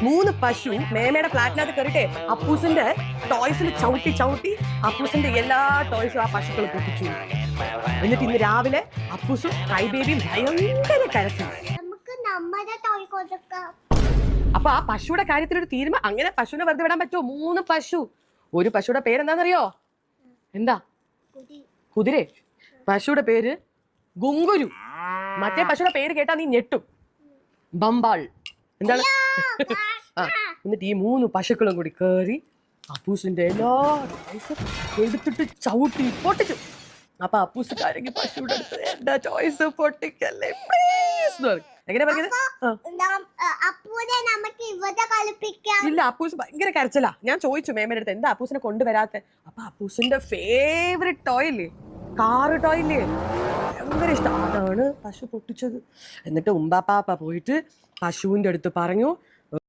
3 പശു മേമയുടെ ഫ്ലാറ്റിനകത്ത് കയറിട്ടെ അപ്പൂസിന്റെ ടോയ്സിൽ ചവിട്ടി ചവിട്ടി അപ്പൂസിന്റെ എല്ലാ ടോയ്സും ആ പശുക്കൾ പൊട്ടിച്ചു. എന്നിട്ട് ഇന്ന് രാവിലെ അപ്പൂസും കൈബേബിയും ഭയങ്കര കരച്ചു. അപ്പൊ ആ പശുവിടെ കാര്യത്തിലൊരു തീരുമാനം. അങ്ങനെ പശുവിനെ വെറുതെ വിടാൻ പറ്റുമോ? 3 പശു. ഒരു പശുവിടെ പേരെന്താണെന്നറിയോ? എന്താ? കുതിരെ. പശുവിടെ പേര് ഗുങ്കുരു. മറ്റേ പശുവിടെ പേര് കേട്ടാ നീ ഞെട്ടും. ബംബാൾ. എന്താണ്? എന്നിട്ട് ഈ 3 പശുക്കളും കൂടി കേറി അപ്പൂസിന്റെ എല്ലാ എടുത്തിട്ട് ചവിട്ടി പൊട്ടിച്ചു. അപ്പൊ അപ്പൂസ് കരങ്ങി പശുവിടെ അടുത്ത് എന്റെ ചോയ്സ് പൊട്ടിക്കല്ലേ പ്ലീസ്. എങ്ങനെ പറഞ്ഞത്? ഇല്ല, അപ്പൂസ് ഭയങ്കര കരച്ചിലാ. ഞാൻ ചോദിച്ചു മേമയുടെ അടുത്ത് എന്താ അപ്പൂസിനെ കൊണ്ടുവരാത്ത. അപ്പൊ അപ്പൂസിന്റെ ഫേവറേറ്റ് ടോയ് ഇല്ലേ, കാറ് ടോയ് ഇല്ലേ, ഭയങ്കര ഇഷ്ടം. അതാണ് പശു പൊട്ടിച്ചത്. എന്നിട്ട് ഉമ്പാപ്പാപ്പ പോയിട്ട് പശുവിന്റെ അടുത്ത് പറഞ്ഞു,